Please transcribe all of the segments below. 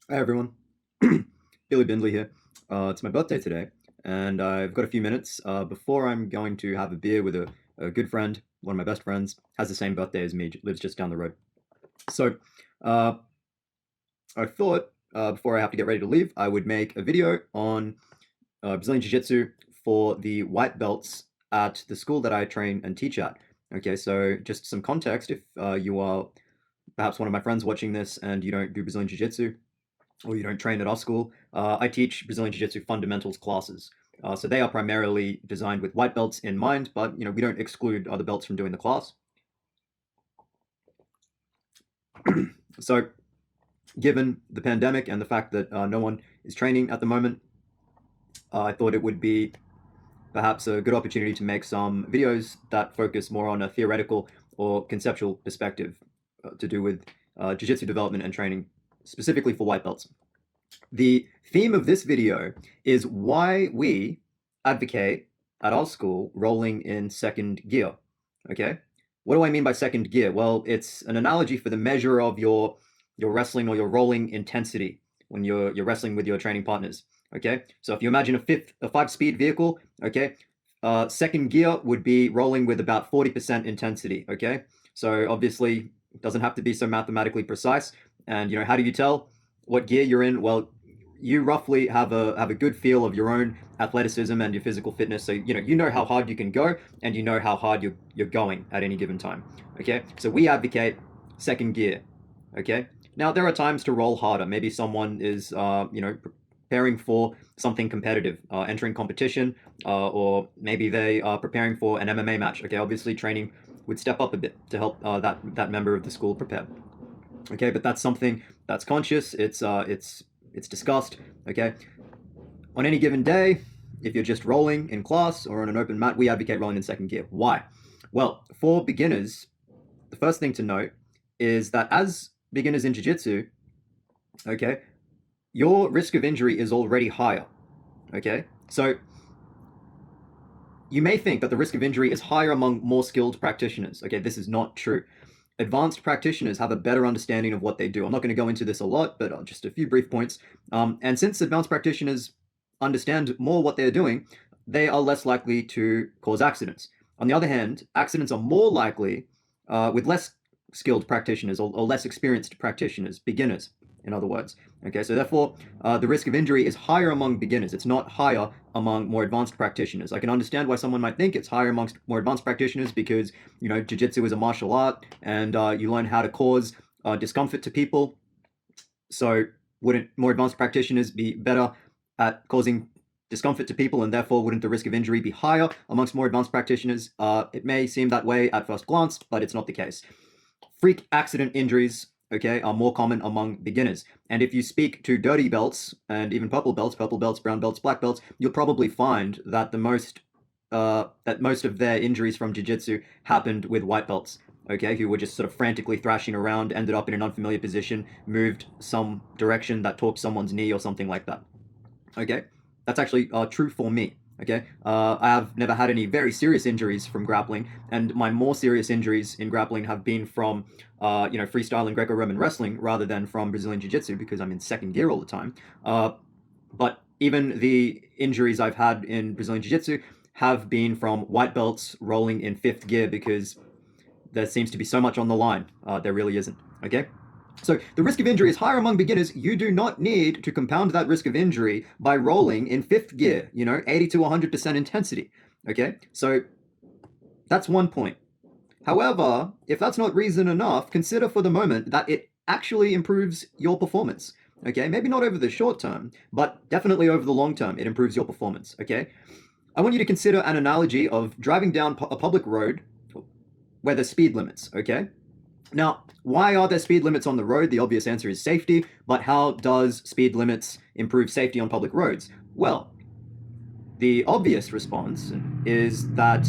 Hi everyone, Billy Bindley here. It's my birthday today, and I've got a few minutes before I'm going to have a beer with a good friend, one of my best friends, has the same birthday as me, lives just down the road. So uh, I thought before I have to get ready to leave, I would make a video on Brazilian Jiu-Jitsu for the white belts at the school that I train and teach at. Okay, so just some context if you are perhaps one of my friends watching this and you don't do Brazilian Jiu-Jitsu, or you don't train at our school, I teach Brazilian Jiu-Jitsu fundamentals classes. So they are primarily designed with white belts in mind, but we don't exclude other belts from doing the class. So, given the pandemic and the fact that no one is training at the moment, I thought it would be perhaps a good opportunity to make some videos that focus more on a theoretical or conceptual perspective to do with jiu-jitsu development and training, specifically for white belts. The theme of this video is why we advocate at our school rolling in second gear. Okay? What do I mean by second gear? Well, it's an analogy for the measure of your wrestling or your rolling intensity when you're wrestling with your training partners. Okay? So if you imagine a 5-speed vehicle, okay, second gear would be rolling with about 40% intensity. Okay? So obviously it doesn't have to be so mathematically precise. And how do you tell what gear you're in? Well, you roughly have a good feel of your own athleticism and your physical fitness, so you know how hard you can go, and you know how hard you're going at any given time. Okay, so we advocate second gear. Okay, now there are times to roll harder. Maybe someone is preparing for something competitive, entering competition, or maybe they are preparing for an MMA match. Okay, obviously training would step up a bit to help that member of the school prepare. Okay, but that's something that's conscious. It's discussed. Okay, on any given day, if you're just rolling in class or on an open mat, we advocate rolling in second gear. Why? Well, for beginners, the first thing to note is that as beginners in jiu-jitsu, okay, your risk of injury is already higher. Okay, so you may think that the risk of injury is higher among more skilled practitioners. Okay, this is not true. Advanced practitioners have a better understanding of what they do. I'm not going to go into this a lot, but just a few brief points. And since advanced practitioners understand more what they're doing, they are less likely to cause accidents. On the other hand, accidents are more likely with less skilled practitioners or less experienced practitioners, beginners, in other words. Okay, so therefore, the risk of injury is higher among beginners. It's not higher among more advanced practitioners. I can understand why someone might think it's higher amongst more advanced practitioners because, jiu-jitsu is a martial art and you learn how to cause discomfort to people. So wouldn't more advanced practitioners be better at causing discomfort to people, and therefore wouldn't the risk of injury be higher amongst more advanced practitioners? It may seem that way at first glance, but it's not the case. Freak accident injuries, okay, are more common among beginners. And if you speak to dirty belts and even purple belts, brown belts, black belts, you'll probably find that most of their injuries from jiu-jitsu happened with white belts. Okay, who were just sort of frantically thrashing around, ended up in an unfamiliar position, moved some direction that torqued someone's knee or something like that. Okay, that's actually true for me. Okay, I have never had any very serious injuries from grappling, and my more serious injuries in grappling have been from, freestyle and Greco-Roman wrestling rather than from Brazilian Jiu-Jitsu because I'm in second gear all the time. But even the injuries I've had in Brazilian Jiu-Jitsu have been from white belts rolling in fifth gear because there seems to be so much on the line. There really isn't. Okay. So the risk of injury is higher among beginners. You do not need to compound that risk of injury by rolling in fifth gear, 80 to 100% intensity. Okay, so that's one point. However, if that's not reason enough, consider for the moment that it actually improves your performance. Okay, maybe not over the short term, but definitely over the long term, it improves your performance. Okay, I want you to consider an analogy of driving down a public road where there's speed limits. Okay, now, why are there speed limits on the road? The obvious answer is safety, but how does speed limits improve safety on public roads? Well, the obvious response is that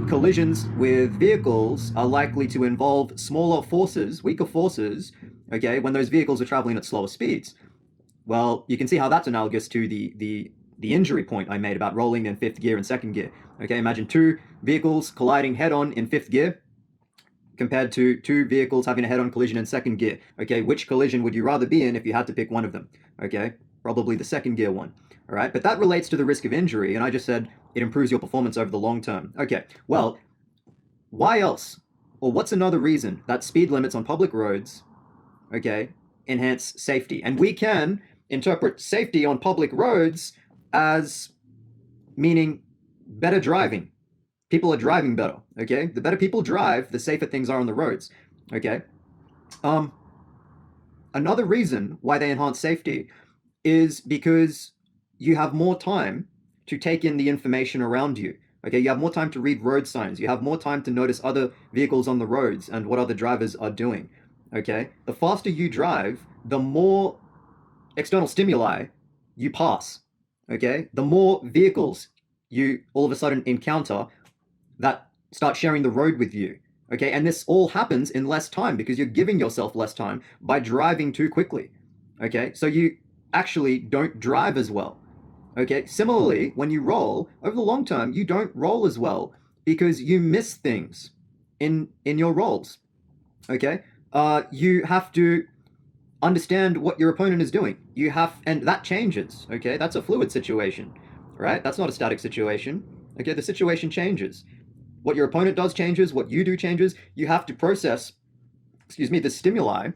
collisions with vehicles are likely to involve smaller forces, weaker forces, okay, when those vehicles are traveling at slower speeds. Well, you can see how that's analogous to the injury point I made about rolling in fifth gear and second gear. Okay, imagine two vehicles colliding head on in fifth gear. compared to two vehicles having a head-on collision in second gear. Okay, which collision would you rather be in if you had to pick one of them? Okay, probably the second gear one. All right, but that relates to the risk of injury, and I just said it improves your performance over the long term. Okay, well, why else? Or what's another reason that speed limits on public roads, okay, enhance safety? And we can interpret safety on public roads as meaning better driving. People are driving better, okay? The better people drive, the safer things are on the roads, okay? Another reason why they enhance safety is because you have more time to take in the information around you. Okay, you have more time to read road signs. You have more time to notice other vehicles on the roads and what other drivers are doing. Okay, the faster you drive, the more external stimuli you pass. Okay, the more vehicles you all of a sudden encounter that start sharing the road with you. Okay, and this all happens in less time because you're giving yourself less time by driving too quickly. Okay, so you actually don't drive as well. Okay, similarly, when you roll, over the long term, you don't roll as well because you miss things in your rolls. Okay, you have to understand what your opponent is doing. You have, and that changes. Okay, that's a fluid situation, right? That's not a static situation. Okay, the situation changes. What your opponent does changes. What you do changes. You have to process, the stimuli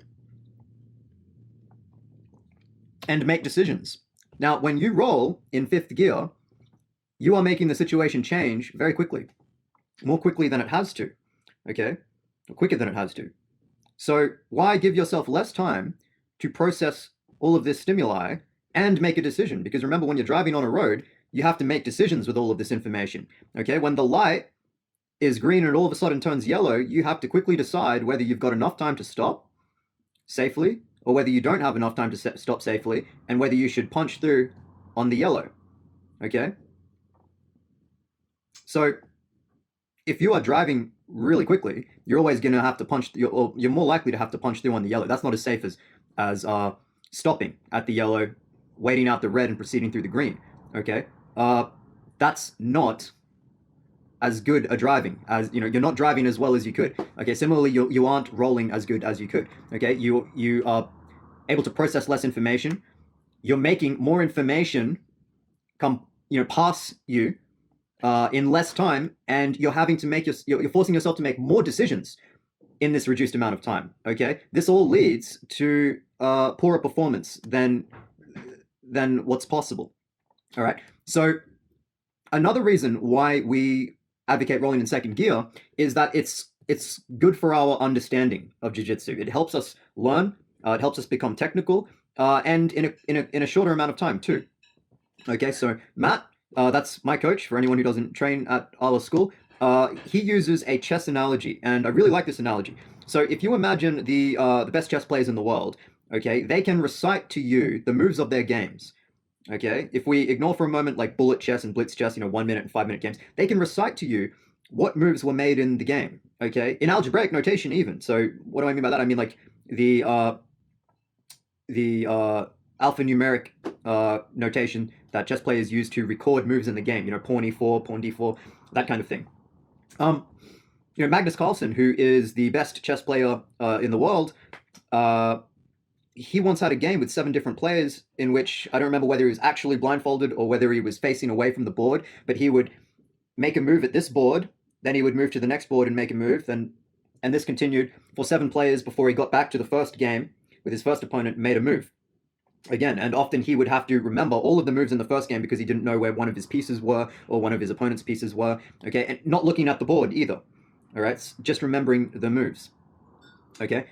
and make decisions. Now, when you roll in fifth gear, you are making the situation change very quickly, more quickly than it has to, okay? Quicker than it has to. So why give yourself less time to process all of this stimuli and make a decision? Because remember, when you're driving on a road, you have to make decisions with all of this information, okay? When the light is green and all of a sudden turns yellow, you have to quickly decide whether you've got enough time to stop safely or whether you don't have enough time to stop safely and whether you should punch through on the yellow, okay? So if you are driving really quickly, you're always going to have to punch, you're more likely to have to punch through on the yellow. That's not as safe as stopping at the yellow, waiting out the red and proceeding through the green, okay? That's not as good a driving as, you're not driving as well as you could. Okay, similarly, you aren't rolling as good as you could. Okay, you are able to process less information. You're making more information come, pass you in less time, and you're having to make you're forcing yourself to make more decisions in this reduced amount of time. Okay, this all leads to poorer performance than what's possible. All right, so another reason why we advocate rolling in second gear is that it's good for our understanding of jiu-jitsu. It helps us learn. It helps us become technical, and in a shorter amount of time too. Okay, so Matt, that's my coach. For anyone who doesn't train at our school, he uses a chess analogy, and I really like this analogy. So if you imagine the best chess players in the world, okay, they can recite to you the moves of their games. Okay, if we ignore for a moment like bullet chess and blitz chess, 1 minute and 5 minute games, they can recite to you what moves were made in the game. Okay, in algebraic notation even. So what do I mean by that? I mean like the alphanumeric notation that chess players use to record moves in the game. Pawn e4, pawn d4, that kind of thing. Magnus Carlsen, who is the best chess player in the world, he once had a game with 7 different players in which I don't remember whether he was actually blindfolded or whether he was facing away from the board, but he would make a move at this board, then he would move to the next board and make a move, and this continued for 7 players before he got back to the first game with his first opponent and made a move again. And often he would have to remember all of the moves in the first game because he didn't know where one of his pieces were or one of his opponent's pieces were, okay, and not looking at the board either, all right, just remembering the moves, okay?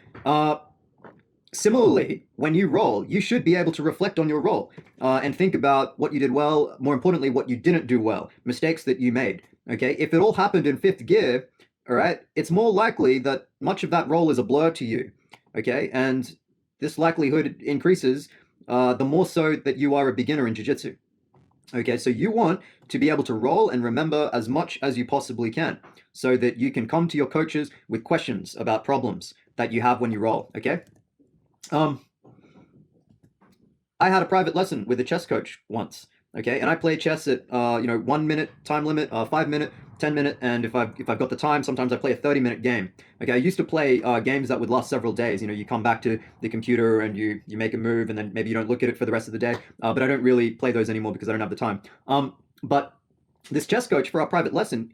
Similarly, when you roll, you should be able to reflect on your roll and think about what you did well, more importantly, what you didn't do well, mistakes that you made, okay? If it all happened in 5th gear, all right, it's more likely that much of that roll is a blur to you, okay? And this likelihood increases the more so that you are a beginner in jiu-jitsu. Okay, so you want to be able to roll and remember as much as you possibly can so that you can come to your coaches with questions about problems that you have when you roll, okay? I had a private lesson with a chess coach once, okay, and I played chess at 1 minute time limit, 5 minute, 10-minute, and if I've got the time, sometimes I play a 30-minute game. Okay, I used to play games that would last several days. You know, you come back to the computer and you make a move, and then maybe you don't look at it for the rest of the day. But I don't really play those anymore because I don't have the time. But this chess coach for our private lesson,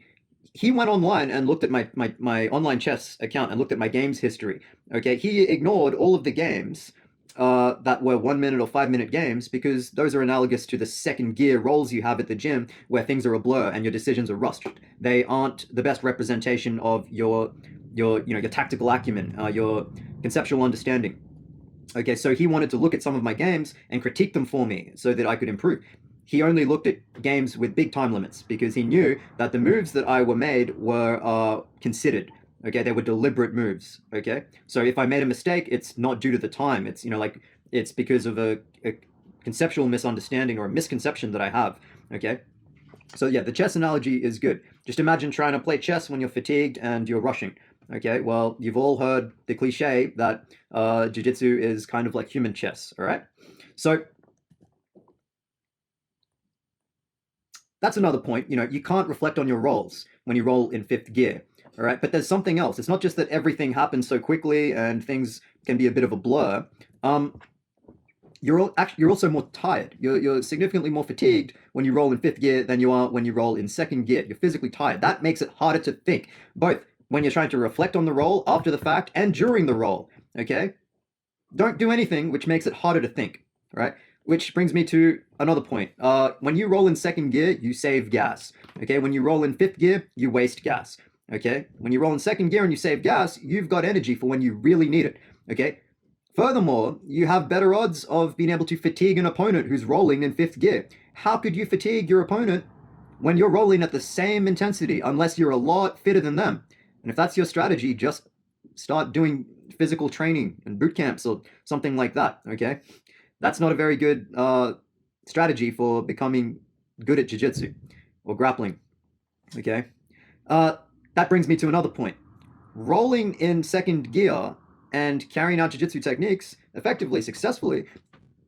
he went online and looked at my online chess account and looked at my games history. Okay, he ignored all of the games that were 1 minute or 5 minute games because those are analogous to the second gear roles you have at the gym where things are a blur and your decisions are rushed. They aren't the best representation of your tactical acumen, your conceptual understanding. Okay, so he wanted to look at some of my games and critique them for me so that I could improve. He only looked at games with big time limits because he knew that the moves that I were made were considered. Okay, they were deliberate moves. Okay, so if I made a mistake, it's not due to the time. It's like it's because of a conceptual misunderstanding or a misconception that I have. Okay, so yeah, the chess analogy is good. Just imagine trying to play chess when you're fatigued and you're rushing. Okay, well, you've all heard the cliche that jiu-jitsu is kind of like human chess, all right? So that's another point. You know, you can't reflect on your rolls when you roll in fifth gear, all right? But there's something else. It's not just that everything happens so quickly and things can be a bit of a blur. You're also more tired. You're significantly more fatigued when you roll in fifth gear than you are when you roll in second gear. You're physically tired. That makes it harder to think, both when you're trying to reflect on the roll after the fact and during the roll. Okay, don't do anything which makes it harder to think. Right. Which brings me to another point. When you roll in second gear, you save gas. Okay. When you roll in fifth gear, you waste gas. Okay. When you roll in second gear and you save gas, you've got energy for when you really need it. Okay. Furthermore, you have better odds of being able to fatigue an opponent who's rolling in fifth gear. How could you fatigue your opponent when you're rolling at the same intensity unless you're a lot fitter than them? And if that's your strategy, just start doing physical training and boot camps or something like that. Okay, that's not a very good strategy for becoming good at jiu-jitsu or grappling. Okay, that brings me to another point. Rolling in second gear and carrying out jiu-jitsu techniques effectively, successfully,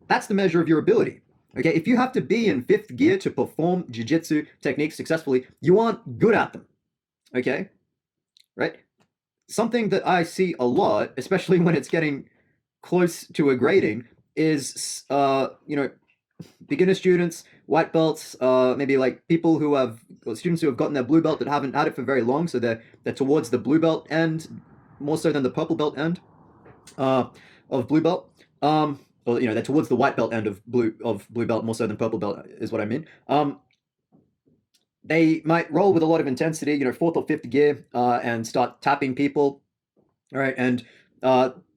that's the measure of your ability. Okay, if you have to be in fifth gear to perform jiu-jitsu techniques successfully, you aren't good at them. Okay, right? Something that I see a lot, especially when it's getting close to a grading, is beginner students, white belts, maybe like people who have or students who have gotten their blue belt that haven't had it for very long, so they're towards the blue belt end more so than the purple belt end of blue belt. Or they're towards the white belt end of blue belt more so than purple belt is what I mean. They might roll with a lot of intensity, fourth or fifth gear, and start tapping people. All right, and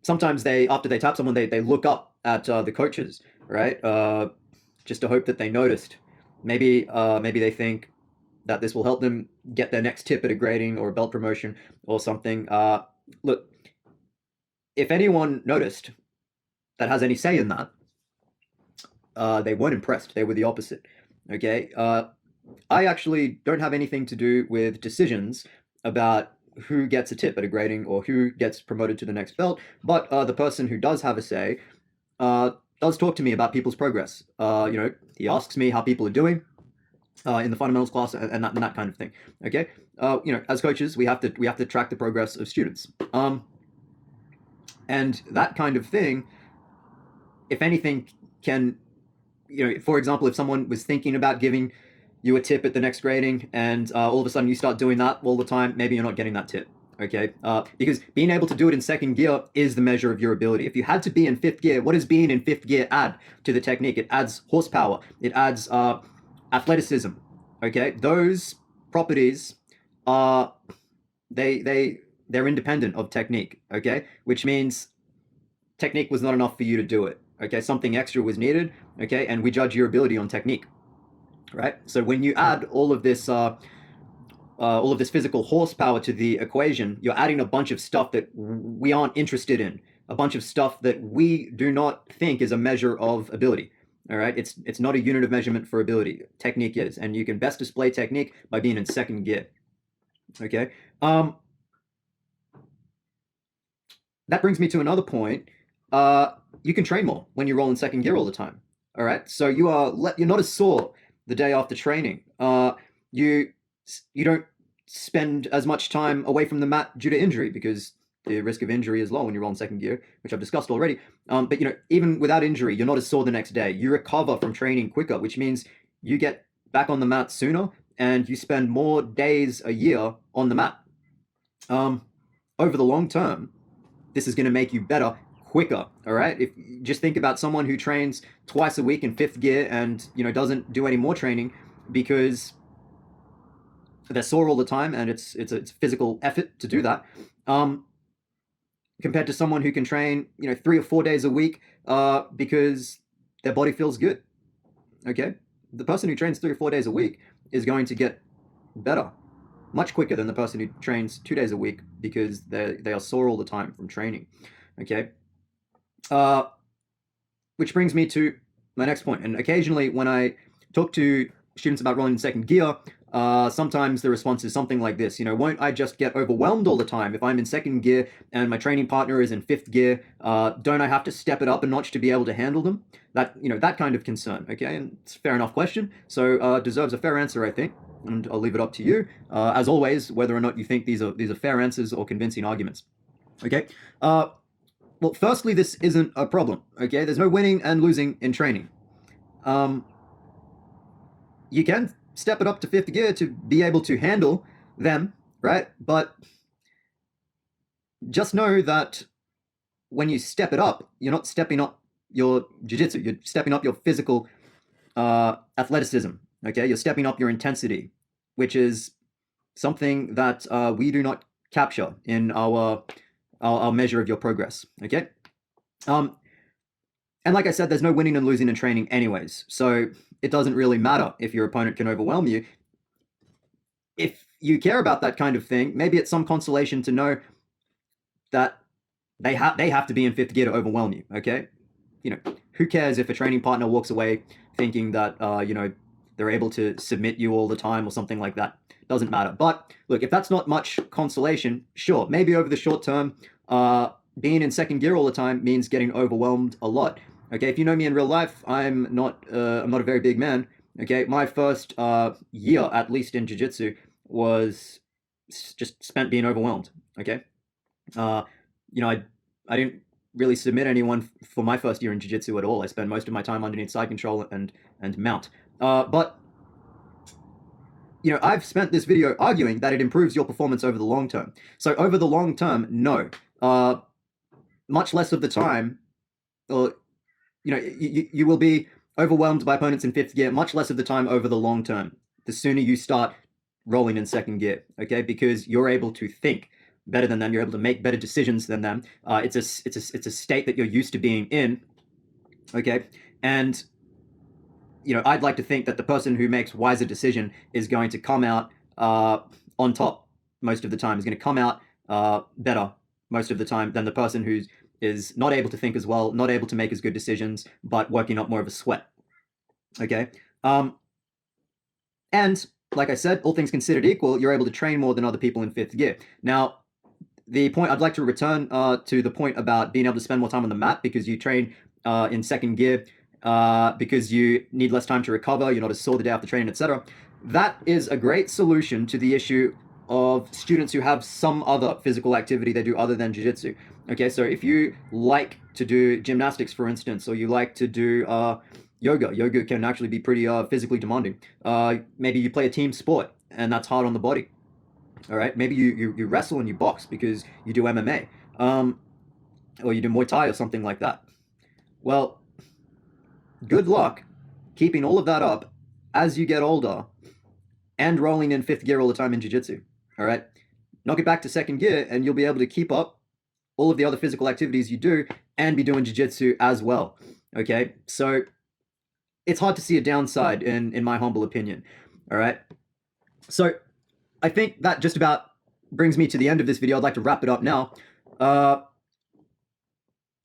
sometimes after they tap someone, they look up at the coaches, right, just to hope that they noticed. Maybe they think that this will help them get their next tip at a grading or a belt promotion or something. Look, if anyone noticed that has any say in that, they weren't impressed. They were the opposite. Okay. I actually don't have anything to do with decisions about who gets a tip at a grading or who gets promoted to the next belt, but the person who does have a say does talk to me about people's progress. He asks me how people are doing in the fundamentals class and that kind of thing. Okay, as coaches, we have to track the progress of students, and that kind of thing, if anything, can, for example, if someone was thinking about giving you a tip at the next grading and all of a sudden you start doing that all the time, maybe you're not getting that tip. Okay, because being able to do it in second gear is the measure of your ability. If you had to be in fifth gear, what does being in fifth gear add to the technique? It adds horsepower. It adds athleticism. Okay, those properties are they're independent of technique. Okay, which means technique was not enough for you to do it. Okay, something extra was needed. Okay, and we judge your ability on technique. Right. So when you add all of this physical horsepower to the equation, you're adding a bunch of stuff that we aren't interested in, a bunch of stuff that we do not think is a measure of ability. All right, it's not a unit of measurement for ability. Technique is, and you can best display technique by being in second gear. Okay, that brings me to another point. You can train more when you roll in second gear all the time. All right, so you're not as sore the day after training. You don't spend as much time away from the mat due to injury, because the risk of injury is low when you roll in second gear, which I've discussed already. But even without injury, you're not as sore the next day. You recover from training quicker, which means you get back on the mat sooner and you spend more days a year on the mat. Over the long term, this is going to make you better quicker. All right. If just think about someone who trains twice a week in fifth gear and doesn't do any more training because they're sore all the time and it's a physical effort to do that. Compared to someone who can train 3 or 4 days a week because their body feels good. Okay, the person who trains 3 or 4 days a week is going to get better much quicker than the person who trains 2 days a week because they are sore all the time from training. Okay, which brings me to my next point. And occasionally when I talk to students about rolling in second gear, sometimes the response is something like this, won't I just get overwhelmed all the time? If I'm in second gear and my training partner is in fifth gear, don't I have to step it up a notch to be able to handle them? That kind of concern, okay? And it's a fair enough question, so deserves a fair answer, I think, and I'll leave it up to you, as always, whether or not you think these are fair answers or convincing arguments, okay? Well, firstly, this isn't a problem, okay? There's no winning and losing in training. You can step it up to fifth gear to be able to handle them, right? But just know that when you step it up, you're not stepping up your jiu-jitsu, you're stepping up your physical athleticism, okay? You're stepping up your intensity, which is something that we do not capture in our measure of your progress, okay? And like I said, there's no winning and losing in training anyways, so it doesn't really matter if your opponent can overwhelm you. If you care about that kind of thing, maybe it's some consolation to know that they have to be in fifth gear to overwhelm you, okay? Who cares if a training partner walks away thinking that, they're able to submit you all the time or something like that? Doesn't matter. But look, if that's not much consolation, sure, maybe over the short term, being in second gear all the time means getting overwhelmed a lot. Okay, if you know me in real life, I'm not a very big man. Okay, my first year, at least in jiu-jitsu, was just spent being overwhelmed. Okay, I didn't really submit anyone for my first year in jiu-jitsu at all. I spent most of my time underneath side control and mount. But I've spent this video arguing that it improves your performance over the long term. So over the long term, no. Much less of the time, or you will be overwhelmed by opponents in fifth gear much less of the time over the long term, the sooner you start rolling in second gear, okay? Because you're able to think better than them, you're able to make better decisions than them. It's a state that you're used to being in, okay? And I'd like to think that the person who makes wiser decision is going to come out on top most of the time, is going to come out better most of the time than the person who is not able to think as well, not able to make as good decisions, but working up more of a sweat, okay? And like I said, all things considered equal, you're able to train more than other people in fifth gear. Now, the point I'd like to return to the point about being able to spend more time on the mat because you train in second gear, because you need less time to recover, you're not as sore the day after training, etc. That is a great solution to the issue of students who have some other physical activity they do other than jiu-jitsu. Okay, so if you like to do gymnastics, for instance, or you like to do yoga can actually be pretty physically demanding. Maybe you play a team sport and that's hard on the body. All right, maybe you wrestle and you box because you do MMA, or you do Muay Thai or something like that. Well, good luck keeping all of that up as you get older and rolling in fifth gear all the time in jiu-jitsu. All right, knock it back to second gear and you'll be able to keep up all of the other physical activities you do and be doing jiu-jitsu as well. Okay, so it's hard to see a downside in my humble opinion. All right, so I think that just about brings me to the end of this video. I'd like to wrap it up now.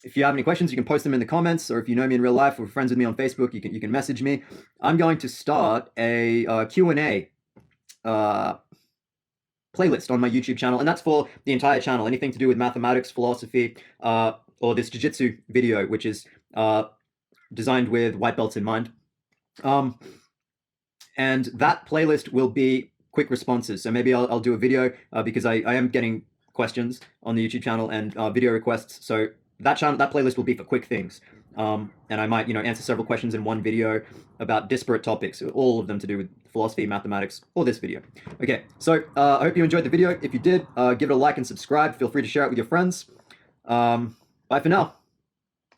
If you have any questions, you can post them in the comments, or if you know me in real life or friends with me on Facebook, you can message me. I'm going to start a Q&A playlist on my YouTube channel, and that's for the entire channel, anything to do with mathematics, philosophy, or this jiu-jitsu video, which is designed with white belts in mind. And that playlist will be quick responses. So maybe I'll do a video because I am getting questions on the YouTube channel and video requests. So that playlist will be for quick things. And I might, answer several questions in one video about disparate topics, all of them to do with philosophy, mathematics, or this video. Okay, so I hope you enjoyed the video. If you did, give it a like and subscribe. Feel free to share it with your friends. Bye for now.